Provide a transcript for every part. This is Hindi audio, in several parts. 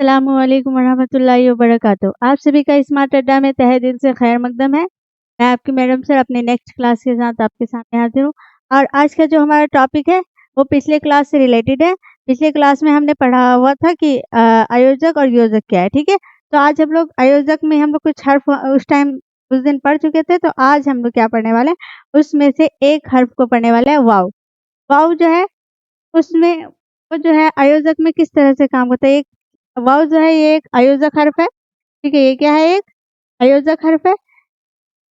अस्सलामुअलैकुम वरहमतुल्लाहि वबरकातुहू। आप सभी का स्मार्ट अड्डा में तहे दिल से खैर मकदम है। मैं आपकी मैडम सर अपने नेक्स्ट क्लास के साथ आपके सामने हाजिर हूँ और आज का जो हमारा टॉपिक है वो पिछले क्लास से रिलेटेड है। पिछले क्लास में हमने पढ़ा हुआ था कि आयोजक और योजक क्या है, ठीक है। तो आज हम लोग आयोजक में हम लोग कुछ हर्फ उस टाइम उस दिन पढ़ चुके थे, तो आज हम लोग क्या पढ़ने वाले हैं, उसमें से एक हर्फ को पढ़ने वाले हैं, वाव। वाव जो है उसमें वो जो है आयोजक में किस तरह से काम करता है। एक वाव जो है ये एक आयोजक हर्फ है, ठीक है। ये क्या है, एक आयोजक हर्फ है।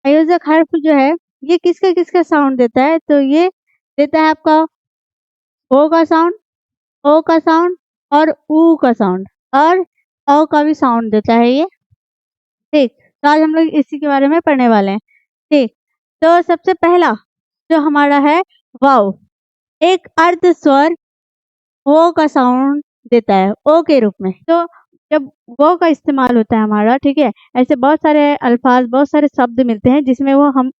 आयोजक हर्फ जो है ये किसका साउंड देता है, तो ये देता है आपका ओ का साउंड, ओ का साउंड और ऊ का साउंड और औ का भी साउंड देता है ये, ठीक। तो आज हम लोग इसी के बारे में पढ़ने वाले हैं, ठीक। तो सबसे पहला जो हमारा है वाव, एक अर्ध स्वर ओ का साउंड देता है, ओ के रूप में। तो जब वो का इस्तेमाल होता है हमारा, ठीक है, ऐसे बहुत सारे अल्फाज, बहुत सारे शब्द मिलते हैं जिसमें वो हम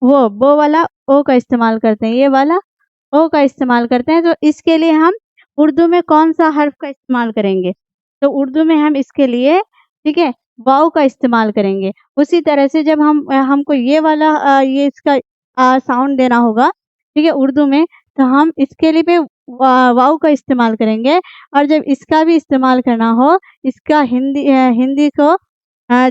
वो वाला ओ का इस्तेमाल करते हैं, ये वाला ओ का इस्तेमाल करते हैं। तो इसके लिए हम उर्दू में कौन सा हर्फ का इस्तेमाल करेंगे, तो उर्दू में हम इसके लिए, ठीक है, वाव का इस्तेमाल करेंगे। उसी तरह से जब हमको ये वाला ये इसका साउंड देना होगा, ठीक है, उर्दू में, तो हम इसके लिए भी वाव का इस्तेमाल करेंगे। और जब इसका भी इस्तेमाल करना हो, इसका हिंदी को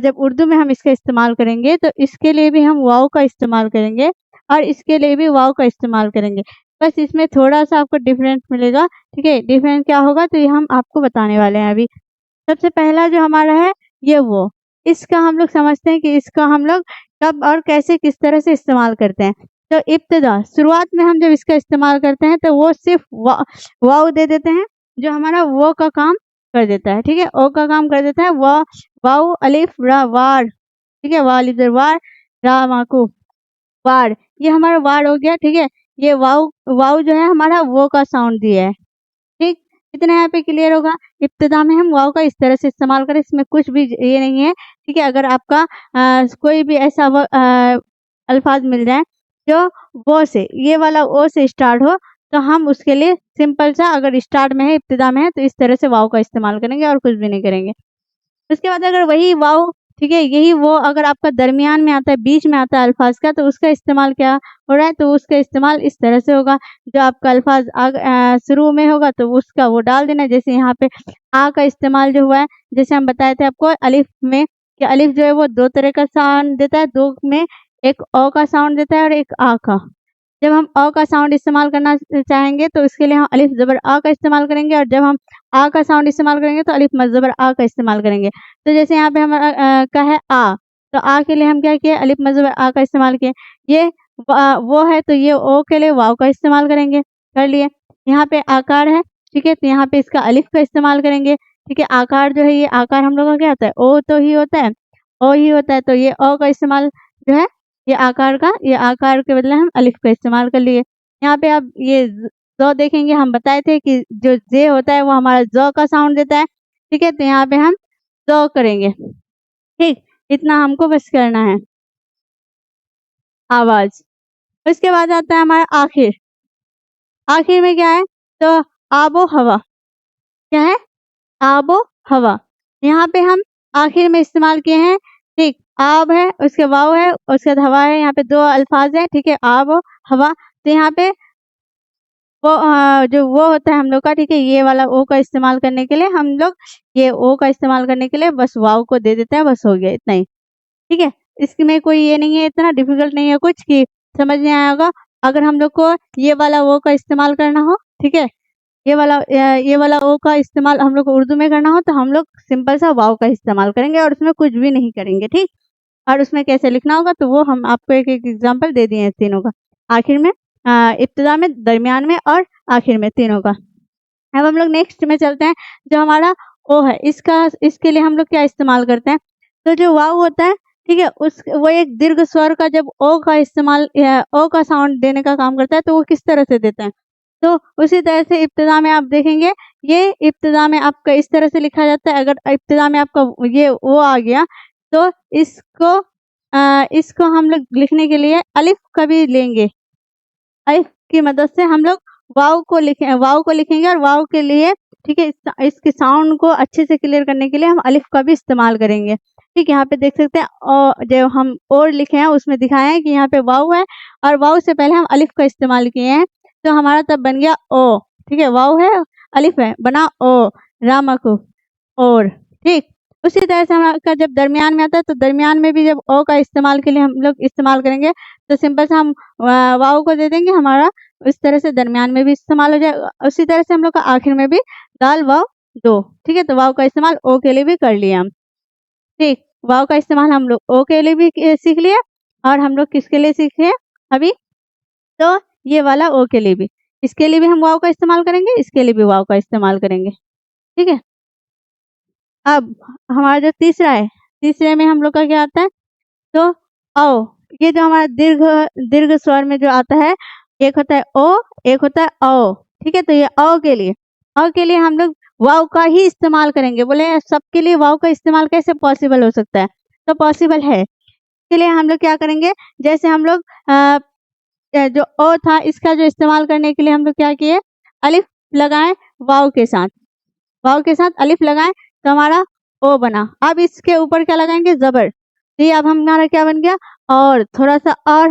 जब उर्दू में हम इसका इस्तेमाल करेंगे, तो इसके लिए भी हम वाव का इस्तेमाल करेंगे और इसके लिए भी वाव का इस्तेमाल करेंगे। बस इसमें थोड़ा-सा आपको डिफरेंस मिलेगा, ठीक है। डिफरेंस क्या होगा तो ये हम आपको बताने वाले हैं अभी। सबसे पहला जो हमारा है ये वो, इसका हम लोग समझते हैं कि इसका हम लोग कब और कैसे किस तरह से इस्तेमाल करते हैं। तो इब्तिदा शुरुआत में हम जब इसका इस्तेमाल करते हैं तो वो सिर्फ वाव दे देते हैं, जो हमारा वो का काम कर देता है, ठीक है, ओ का काम कर देता है। वाव अलिफ रा वार, ठीक है, वाव अलिफ वार रा माकूफ वार, ये हमारा वार हो गया, ठीक है। ये वाव वाव जो है हमारा वो का साउंड दिया है, ठीक। इतना यहाँ पे क्लियर होगा। इब्तिदा में हम वाव का इस तरह से इस्तेमाल करें, इसमें कुछ भी ये नहीं है, ठीक है। अगर आपका कोई भी ऐसा अल्फाज मिल जाए जो वो से, ये वाला ओ से स्टार्ट हो, तो हम उसके लिए सिंपल सा, अगर स्टार्ट में है, इब्तिदा में है, तो इस तरह से वाव का इस्तेमाल करेंगे और कुछ भी नहीं करेंगे। उसके बाद अगर वही वाव, ठीक है, यही वो अगर आपका दरमियान में आता है, बीच में आता है अल्फाज का, तो उसका इस्तेमाल क्या हो रहा है, तो उसका इस्तेमाल इस तरह से होगा। जो आपका अल्फाज शुरू में होगा तो उसका वो डाल देना। जैसे यहाँ पे आ का इस्तेमाल जो हुआ है, जैसे हम बताए थे आपको अलिफ में, कि अलिफ जो है वो दो तरह का साउंड देता है, दो में एक ओ का साउंड देता है और एक आ का। जब हम अ का साउंड इस्तेमाल करना चाहेंगे तो इसके लिए हम अलिफ ज़बर आ का इस्तेमाल करेंगे, और जब हम आ का साउंड इस्तेमाल करेंगे तो अलिफ मद ज़बर आ का इस्तेमाल करेंगे। तो जैसे यहाँ पे हमारा का है आ, तो आ के लिए हम क्या किए, अलिफ मद ज़बर आ का इस्तेमाल किए। ये वो है तो ये ओ के लिए वाव का इस्तेमाल करेंगे, कर लिए। यहाँ पे आकार है, ठीक है, तो यहाँ पे इसका अलिफ का इस्तेमाल करेंगे, ठीक है। आकार जो है ये आकार हम लोग का क्या होता है, ओ तो ही होता है, ओ ही होता है, तो ये ओ का इस्तेमाल जो है, ये आकार के बदले हम अलिफ का इस्तेमाल कर लिए। यहाँ पे आप ये ज़ देखेंगे, हम बताए थे कि जो ज़े होता है वो हमारा ज़ का साउंड देता है, ठीक है। तो यहाँ पे हम ज़ करेंगे, ठीक। इतना हमको बस करना है, आवाज़। उसके बाद आता है हमारा आखिर। आखिर में क्या है, तो आबो-हवा, क्या है, आबो-हवा। यहाँ पे हम आखिर में इस्तेमाल किए हैं, ठीक। आब है, उसके वाव है, उसके बाद हवा है, यहाँ पे 2 अल्फाज है, ठीक है, आब और हवा। तो यहाँ पे वो जो वो होता है हम लोग का, ठीक है, ये वाला ओ का इस्तेमाल करने के लिए हम लोग ये ओ का इस्तेमाल करने के लिए बस वाव को दे देते हैं, बस हो गया इतना ही, ठीक है। इसमें कोई ये नहीं है, इतना डिफ़िकल्ट नहीं है कुछ कि समझ में आया होगा। अगर हम लोग को ये वाला ओ का इस्तेमाल करना हो, ठीक है, ये वाला ओ का इस्तेमाल हम लोग को उर्दू में करना हो, तो हम लोग सिंपल सा वाव का इस्तेमाल करेंगे और उसमें कुछ भी नहीं करेंगे, ठीक। और उसमें कैसे लिखना होगा तो वो हम आपको एक-एक एग्ज़ाम्पल दे दिए हैं तीनों का। आखिर में इब्तिदा में, दरमियान में और आखिर में, तीनों का। अब हम लोग नेक्स्ट में चलते हैं, जो हमारा ओ है, इसके लिए हम लोग क्या इस्तेमाल करते हैं, तो जो वाव होता है, ठीक है, वो एक दीर्घ स्वर का जब ओ का इस्तेमाल ओ का साउंड देने का काम करता है, तो वो किस तरह से देते हैं। तो उसी तरह से इब्तिदा में आप देखेंगे, ये इब्तिदा में आपका इस तरह से लिखा जाता है। अगर इब्तिदा में आपका ये ओ आ गया, तो इसको हम लोग लिखने के लिए अलिफ कभी लेंगे, अलिफ की मदद से हम लोग वाव को लिखेंगे, और वाव के लिए, ठीक है, इसके साउंड को अच्छे से क्लियर करने के लिए हम अलिफ का भी इस्तेमाल करेंगे। ठीक है, यहाँ पे देख सकते हैं जो हम और लिखे हैं उसमें दिखाया है कि यहाँ पे वाव है और वाव से पहले हम अलिफ का इस्तेमाल किए हैं, तो हमारा तब बन गया ओ। ठीक है, वाव है, अलिफ है, बना ओ, रामकु, और। ठीक, उसी तरह से हमारा जब दरमियान में आता है तो दरमियान में भी जब ओ का इस्तेमाल के लिए हम लोग इस्तेमाल करेंगे तो सिंपल से हम वाव को दे देंगे, हमारा इस तरह से दरमियान में भी इस्तेमाल हो जाएगा। उसी तरह से हम लोग का आखिर में भी दाल वाव दो। ठीक है, तो वाव का इस्तेमाल ओ के लिए भी कर लिया हम। ठीक, वाव का इस्तेमाल हम लोग ओ के लिए भी सीख लिया और हम लोग किसके लिए सीखे अभी, तो ये वाला ओ के लिए भी, इसके लिए भी हम वाव का इस्तेमाल करेंगे, इसके लिए भी वाव का इस्तेमाल करेंगे। ठीक है, अब हमारा जो तीसरा है, तीसरे में हम लोग का क्या आता है, तो औ। ये जो हमारा दीर्घ दीर्घ स्वर में जो आता है, एक होता है ओ, एक होता है औ। ठीक है, तो ये औ के लिए हम लोग वाव का ही इस्तेमाल करेंगे। बोले सबके लिए वाव का इस्तेमाल कैसे पॉसिबल हो सकता है, तो पॉसिबल है। इसके लिए हम लोग क्या करेंगे, जैसे हम लोग जो ओ था इसका जो इस्तेमाल करने के लिए हम लोग क्या किए, अलिफ लगाए वाव के साथ, वाव के साथ अलिफ लगाए तो हमारा ओ बना। अब इसके ऊपर क्या लगाएंगे, जबर। तो ये अब हमारा क्या बन गया, और थोड़ा सा और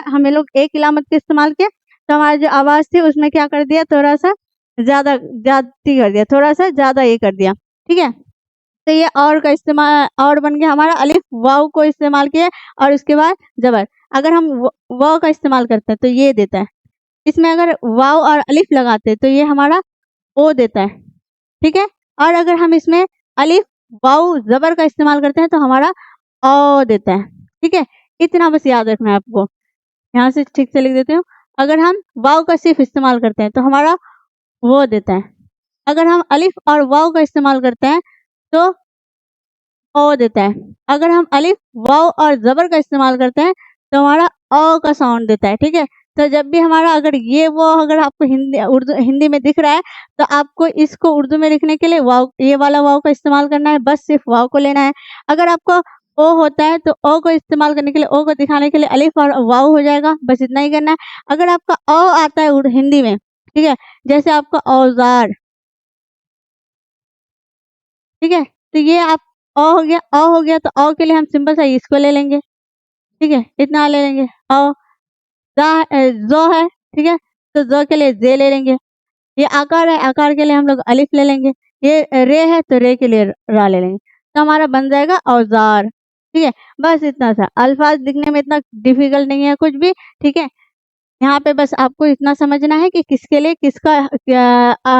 हमें लोग एक इलामत का इस्तेमाल किया तो हमारी जो आवाज थी उसमें क्या कर दिया, थोड़ा सा ज्यादती कर दिया, थोड़ा सा ज्यादा ये कर दिया। ठीक है, तो ये और का इस्तेमाल और बन गया हमारा, अलिफ वाव को इस्तेमाल किया और उसके बाद जबर। अगर हम वाव का इस्तेमाल करते हैं तो ये देता है, इसमें अगर वाव और अलिफ लगाते हैं तो ये हमारा ओ देता है। ठीक है, और अगर हम इसमें अलिफ वाव जबर का इस्तेमाल करते हैं तो हमारा ओ देता है। ठीक है, इतना बस याद रखना है आपको। यहाँ से ठीक से लिख देती हूँ, अगर हम वाव का सिर्फ इस्तेमाल करते हैं तो हमारा वो देता है, अगर हम अलिफ और वाव का इस्तेमाल करते हैं तो ओ देता है, अगर हम अलिफ वाव और जबर का इस्तेमाल करते हैं तो हमारा ओ का साउंड देता है। ठीक है, तो जब भी हमारा अगर ये वो अगर आपको हिंदी में दिख रहा है तो आपको इसको उर्दू में लिखने के लिए वाव, ये वाला वाव का इस्तेमाल करना है, बस सिर्फ वाव को लेना है। अगर आपको ओ होता है तो ओ को इस्तेमाल करने के लिए, ओ को दिखाने के लिए अलिफ और वाव हो जाएगा, बस इतना ही करना है। अगर आपका ओ आता है हिंदी में, ठीक है, जैसे आपका औजार, ठीक है, तो ये आप ओ हो गया, ओ हो गया, तो ओ के लिए हम सिंपल सा इसको ले लेंगे। ठीक है, इतना ले लेंगे। ओ जो है, ठीक है, तो जो के लिए जे ले लेंगे। ये आकार है, आकार के लिए हम लोग अलिफ ले लेंगे। ये रे है तो रे के लिए रा ले लेंगे, तो हमारा बन जाएगा औजार। ठीक है, बस इतना सा, अल्फाज लिखने में इतना डिफिकल्ट नहीं है कुछ भी। ठीक है, यहाँ पे बस आपको इतना समझना है कि किसके लिए किसका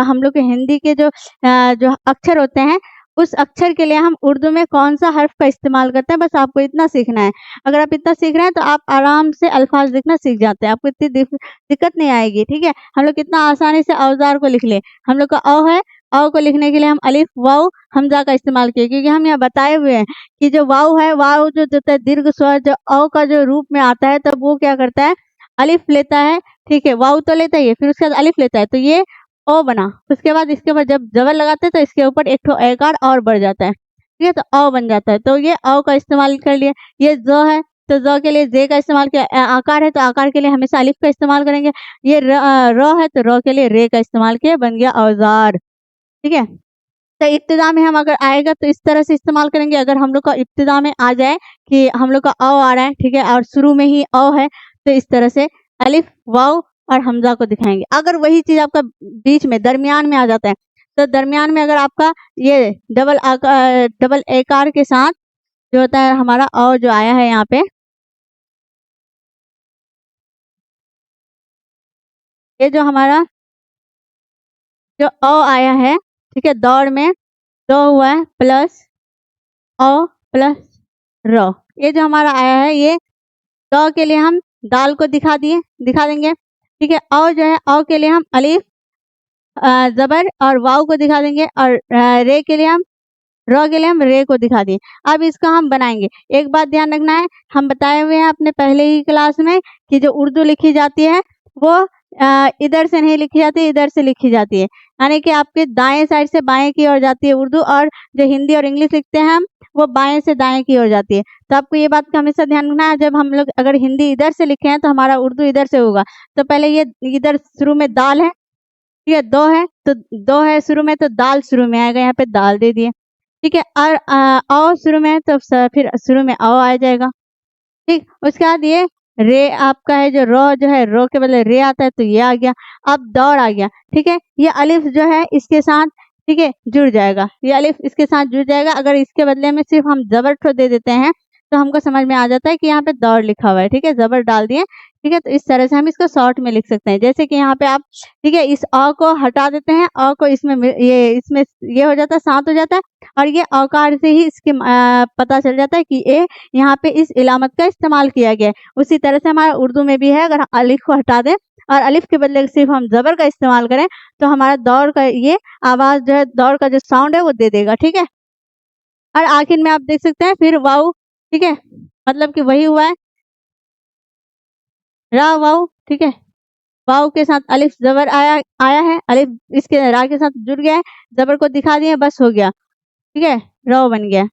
हम लोग के हिंदी के जो अक्षर होते हैं उस अक्षर के लिए हम उर्दू में कौन सा हर्फ का इस्तेमाल करते हैं, बस आपको इतना सीखना है। अगर आप इतना सीख रहे हैं तो आप आराम से अल्फाज लिखना सीख जाते हैं, आपको इतनी दिक्कत नहीं आएगी। ठीक है, हम लोग कितना आसानी से औजार को लिख ले। हम लोग का औ है, औ को लिखने के लिए हम अलिफ वाव हमजा का इस्तेमाल किए, क्योंकि हम यहाँ बताए हुए हैं कि जो वाव है, वाव जो होता है दीर्घ स्वर, जो औ का जो रूप में आता है तब वो क्या करता है, अलिफ लेता है। ठीक है, वाव तो लेता ही है, फिर उसके बाद अलिफ लेता है, तो ये ओ बना। उसके बाद इसके ऊपर जब जबर लगाते हैं तो इसके ऊपर एक ठो एकार और बढ़ जाता है। ठीक है, तो ओ बन जाता है, तो ये ओ का इस्तेमाल कर लिया। ये जो है तो जो के लिए जे का इस्तेमाल किया। आकार है तो आकार के लिए हमेशा अलिफ का इस्तेमाल करेंगे। ये रो है तो रो के लिए रे का इस्तेमाल किया, बन गया औजार। ठीक है, तो इब्तिदा में हम अगर आएगा तो इस तरह से इस्तेमाल करेंगे। अगर हम लोग का इब्तिदा में आ जाए कि हम लोग का औ आ रहा है, ठीक है, और शुरू में ही औ है, तो इस तरह से अलिफ वाव और हमजा को दिखाएंगे। अगर वही चीज आपका बीच में दरमियान में आ जाता है तो दरमियान में अगर आपका ये डबल एकार के साथ जो होता है हमारा औ जो आया है यहाँ पे, ये जो हमारा जो औ आया है, ठीक है, दौड़ में दो हुआ है प्लस औ प्लस र, ये जो हमारा आया है ये द के लिए हम दाल को दिखा देंगे। ठीक है, औ जो है औ के लिए हम अलिफ जबर और वाव को दिखा देंगे, और रे के लिए हम र के लिए हम रे को दिखा दिए। अब इसका हम बनाएंगे। एक बात ध्यान रखना है, हम बताए हुए हैं अपने पहले ही क्लास में कि जो उर्दू लिखी जाती है वो इधर से नहीं लिखी जाती, इधर से लिखी जाती है, यानी कि आपके दाएं साइड से बाएं की ओर जाती है उर्दू, और जो हिंदी और इंग्लिश लिखते हैं हम वो बाएं से दाएं की ओर जाती है। तो आपको ये बात का हमेशा ध्यान रखना है, जब हम लोग अगर हिंदी इधर से लिखे हैं तो हमारा उर्दू इधर से होगा। तो पहले ये इधर शुरू में दाल है, ठीक है, दो है तो दो है शुरू में तो दाल शुरू में आएगा, यहाँ पे दाल दे दिए। ठीक है, और औ शुरू में है तो फिर शुरू में औ आ जाएगा। ठीक, उसके बाद ये रे आपका है, जो रो जो है, रो के बदले रे आता है तो ये आ गया। अब दौड़ आ गया। ठीक है, ये अलिफ जो है इसके साथ, ठीक है, जुड़ जाएगा। ये अलिफ इसके साथ जुड़ जाएगा। अगर इसके बदले में सिर्फ हम जबर ठो दे देते हैं तो हमको समझ में आ जाता है कि यहाँ पे दौड़ लिखा हुआ है। ठीक है, जबर डाल दिए। ठीक है, तो इस तरह से हम इसको शॉर्ट में लिख सकते हैं। जैसे कि यहाँ पे आप, ठीक है, इस अ को हटा देते हैं, अ को इसमें ये इसमें ये हो जाता है, साथ हो जाता है, और ये औकार से ही इसके पता चल जाता है कि ये यहाँ पे इस इलामत का इस्तेमाल किया गया है। उसी तरह से हमारा उर्दू में भी है, अगर अलिफ को हटा दें और अलिफ के बदले सिर्फ हम जबर का इस्तेमाल करें तो हमारा दौड़ का ये आवाज जो है, दौड़ का जो साउंड है वो दे देगा। ठीक है, और आखिर में आप देख सकते हैं फिर वाऊ। ठीक है, मतलब कि वही हुआ है, रा वाऊ। ठीक है, वाऊ के साथ अलिफ जबर आया आया है, अलिफ इसके रा के साथ जुड़ गया है, जबर को दिखा दिए, बस हो गया। ठीक है, रो बन गया।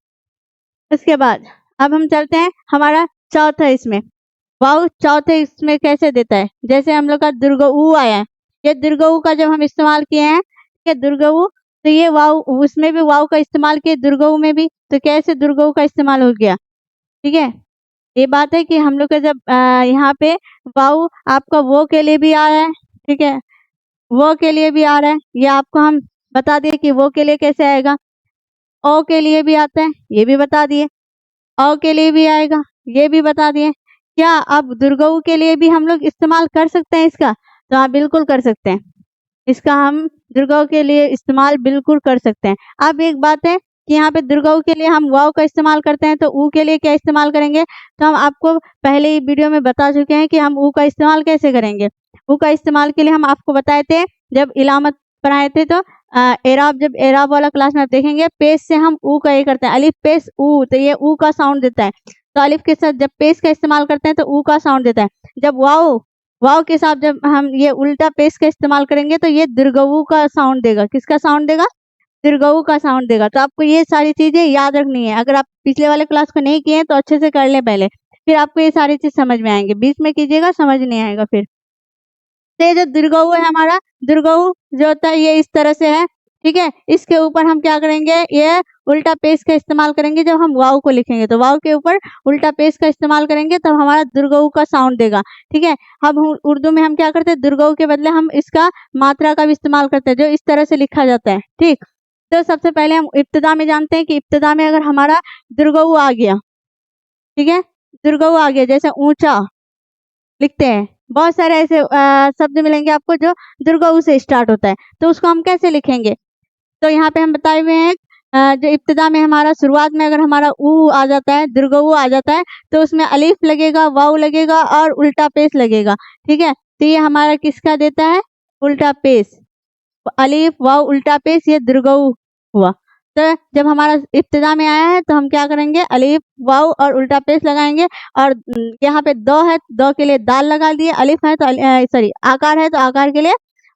उसके बाद अब हम चलते हैं हमारा चौथा इसमें। वाऊ चौथे इसमें कैसे देता है, जैसे हम लोग का दुर्ग ऊ आया है, ये दुर्ग ऊ का जब हम इस्तेमाल किए हैं, ये दुर्ग ऊ, तो ये वाऊ उसमें भी वाऊ का इस्तेमाल किए, दुर्ग ऊ में भी, तो कैसे दुर्ग ऊ का इस्तेमाल हो गया। ठीक है, ये बात है कि हम लोग का जब यहाँ पे वाऊ आपका वो के लिए भी आ रहा है। ठीक है, वो के लिए भी आ रहा है, ये आपको हम बता दिए कि वो के लिए कैसे आएगा। ओ के लिए भी आता है, ये भी बता दिए। औ के लिए भी आएगा, ये भी बता दिए। क्या अब दुर्गऊ के लिए भी हम लोग इस्तेमाल कर सकते हैं इसका? तो हाँ, बिल्कुल कर सकते हैं। इसका हम दुर्गऊ के लिए इस्तेमाल बिल्कुल कर सकते हैं। अब एक बात है कि यहाँ पे दुर्गऊ के लिए हम वाव का इस्तेमाल करते हैं, तो ऊ के लिए क्या इस्तेमाल करेंगे? तो हम आपको पहले ही वीडियो में बता चुके हैं कि हम ऊ का इस्तेमाल कैसे करेंगे। ऊ का इस्तेमाल के लिए हम आपको बताए थे जब इलामत पढ़ाए थे, तो एराब, जब एराब वाला क्लास में आप देखेंगे, पेश से हम ऊ का ये करते हैं, अलिफ पेश ऊ, तो ये ऊ का साउंड देता है। तो अलिफ के साथ जब पेश का इस्तेमाल करते हैं तो ऊ का साउंड देता है। जब वाव वाव के साथ जब हम ये उल्टा पेश का इस्तेमाल करेंगे तो ये दीर्घऊ का साउंड देगा। किसका साउंड देगा? दीर्घऊ का साउंड देगा। तो आपको ये सारी चीजें याद रखनी है। अगर आप पिछले वाले क्लास को नहीं किए हैं तो अच्छे से कर लें पहले, फिर आपको ये सारी चीज समझ में आएंगे। बीच में कीजिएगा, समझ नहीं आएगा फिर। तो ये जो दीर्घऊ है हमारा, दीर्घऊ जो होता है ये इस तरह से है। ठीक है, इसके ऊपर हम क्या करेंगे, ये उल्टा पेश का इस्तेमाल करेंगे। जब हम वाव को लिखेंगे तो वाव के ऊपर उल्टा पेश का इस्तेमाल करेंगे तब हमारा दीर्घऊ का साउंड देगा। ठीक है, अब उर्दू में हम क्या करते हैं, दीर्घऊ के बदले हम इसका मात्रा का भी इस्तेमाल करते हैं, जो इस तरह से लिखा जाता है। ठीक, तो सबसे पहले हम इब्तिदा में जानते हैं कि इब्तिदा में अगर हमारा दीर्घऊ आ गया, ठीक है, दीर्घऊ आ गया, जैसे ऊंचा लिखते हैं, बहुत सारे ऐसे शब्द मिलेंगे आपको जो दीर्घऊ से स्टार्ट होता है, तो उसको हम कैसे लिखेंगे? तो यहाँ पे हम बताए हुए हैं जो इब्तिदा में हमारा शुरुआत में अगर हमारा ऊ आ जाता है, दीर्घऊ आ जाता है, तो उसमें अलिफ लगेगा, वाव लगेगा और उल्टा पेश लगेगा। ठीक है, तो ये हमारा किसका देता है? उल्टा पेश। अलिफ वाव उल्टा पेश, ये दीर्घऊ हुआ। तो जब हमारा इब्तिदा में आया है तो हम क्या करेंगे, अलिफ वाव और उल्टा पेश लगाएंगे। और यहाँ पे दो है, दो के लिए दाल लगा दिए, अलिफ है तो सॉरी आकार है तो आकार के लिए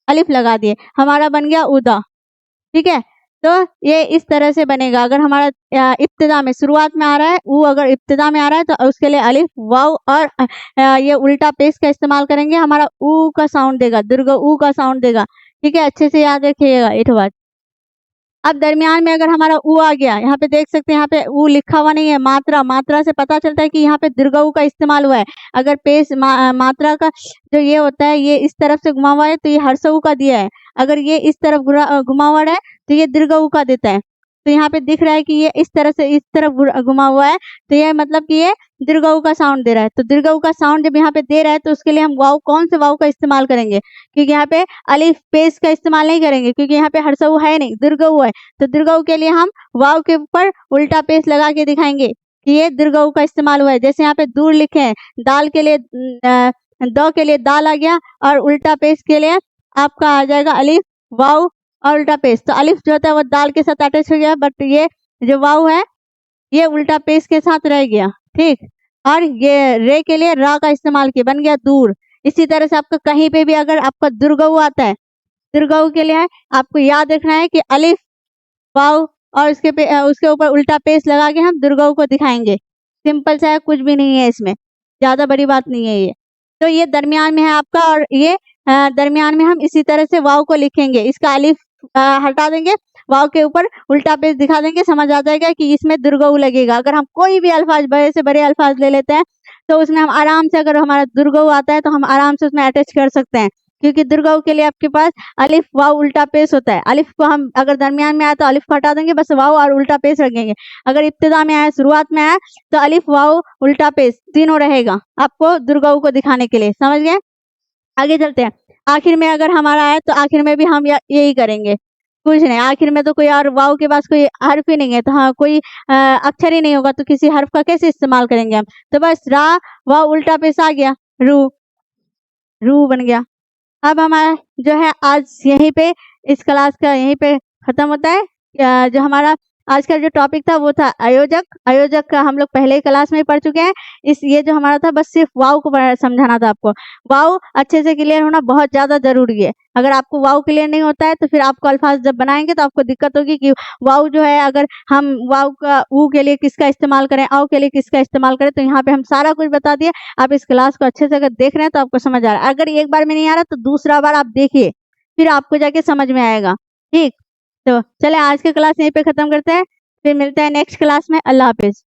अलिफ लगा दिए, हमारा बन गया उदा। ठीक है, तो ये इस तरह से बनेगा। अगर हमारा इब्तिदा में शुरुआत में आ रहा है ऊ, अगर इब्तिदा में आ रहा है तो उसके लिए अलिफ वाव और ये उल्टा पेश का इस्तेमाल करेंगे, हमारा ऊ का साउंड देगा, दीर्घ ऊ का साउंड देगा। ठीक है, अच्छे से याद रखिएगा एक बात। अब दरमियान में अगर हमारा ऊ आ गया, यहाँ पे देख सकते हैं, यहाँ पे ऊ लिखा हुआ नहीं है, मात्रा, मात्रा से पता चलता है कि यहाँ पे दीर्घ ऊ का इस्तेमाल हुआ है। अगर पेश मात्रा का जो ये होता है, ये इस तरफ से घुमा हुआ है तो ये हर्ष ऊ का दिया है। अगर ये इस तरफ घुमा हुआ है तो ये दीर्घ ऊ का देता है। तो यहाँ पे दिख रहा है कि ये इस तरह से इस तरफ घुमा हुआ है, तो ये मतलब कि ये दीर्घ ऊ का साउंड दे रहा है। तो दीर्घ ऊ का साउंड जब यहाँ पे दे रहा है तो उसके लिए हम वाव, कौन से वाव का इस्तेमाल करेंगे? क्योंकि यहाँ पे अलिफ पेश का इस्तेमाल नहीं करेंगे, क्योंकि यहाँ पे हर्ष ऊ है नहीं, दीर्घ ऊ है। तो दीर्घ ऊ के लिए हम वाव के ऊपर उल्टा पेश लगा के दिखाएंगे कि ये दीर्घ ऊ का इस्तेमाल हुआ है। जैसे यहाँ पे दूर लिखे हैं, दाल के लिए दो के लिए दाल आ गया और उल्टा पेश के लिए आपका आ जाएगा अलिफ वाव और उल्टा पेश। तो अलिफ जो होता है वो दाल के साथ अटैच हो गया, बट ये जो वाव है ये उल्टा पेश के साथ रह गया। ठीक, और ये रे के लिए रा का इस्तेमाल किया, बन गया दूर। इसी तरह से आपका कहीं पे भी अगर आपका दीर्घऊ आता है, दीर्घऊ के लिए आपको याद रखना है कि अलिफ वाव और उसके ऊपर उल्टा पेश लगा के हम दीर्घऊ को दिखाएंगे। सिंपल सा है, कुछ भी नहीं है इसमें, ज्यादा बड़ी बात नहीं है ये। तो ये दरमियान में है आपका, और ये दरमियान में हम इसी तरह से वाव को लिखेंगे। इसका अलिफ हटा देंगे, वाव के ऊपर उल्टा पेज दिखा देंगे, समझ आ जाएगा कि इसमें दुर्गऊ लगेगा। अगर हम कोई भी अल्फाज बड़े से बड़े अल्फाज ले लेते हैं तो उसमें हम आराम से, अगर हमारा दुर्गऊ आता है तो हम आराम से उसमें अटैच कर सकते हैं, क्योंकि दुर्गऊ के लिए आपके पास अलिफ वाव उल्टा पेश होता है। अलिफ को हम अगर दरमियान में आया तो अलिफ को हटा देंगे, बस वाव और उल्टा पेश रखेंगे। अगर इब्तिदा में आया, शुरुआत में आया, तो अलिफ वाव उल्टा पेश तीनों रहेगा आपको दुर्गऊ को दिखाने के लिए। समझ गए? आगे चलते हैं। आखिर में अगर हमारा आया तो आखिर में भी हम यही करेंगे, कुछ नहीं। आखिर में तो कोई और वाव के पास कोई हर्फ ही नहीं है, तो हाँ कोई अक्षर ही नहीं होगा, तो किसी हर्फ का कैसे इस्तेमाल करेंगे हम? तो बस रा वाव उल्टा पेश आ गया, रू, रू बन गया। अब हमारा जो है आज यहीं पे इस क्लास का यहीं पे खत्म होता है। जो हमारा आज का जो टॉपिक था वो था आयोजक। आयोजक का हम लोग पहले ही क्लास में पढ़ चुके हैं। ये जो हमारा था बस सिर्फ वाव को समझाना था आपको। वाव अच्छे से क्लियर होना बहुत ज्यादा जरूरी है। अगर आपको वाव क्लियर नहीं होता है तो फिर आपको अल्फाज जब बनाएंगे तो आपको दिक्कत होगी कि वाव जो है, अगर हम वाव का ऊ के लिए किसका इस्तेमाल करें, औ के लिए किसका इस्तेमाल करें, तो यहाँ पे हम सारा कुछ बता दिए। आप इस क्लास को अच्छे से अगर देख रहे हैं तो आपको समझ आ रहा है। अगर एक बार में नहीं आ रहा तो दूसरा बार आप देखिए, फिर आपको जाके समझ में आएगा। ठीक, तो चले आज के क्लास यहीं पे खत्म करते हैं, फिर मिलते हैं नेक्स्ट क्लास में। अल्लाह हाफिज।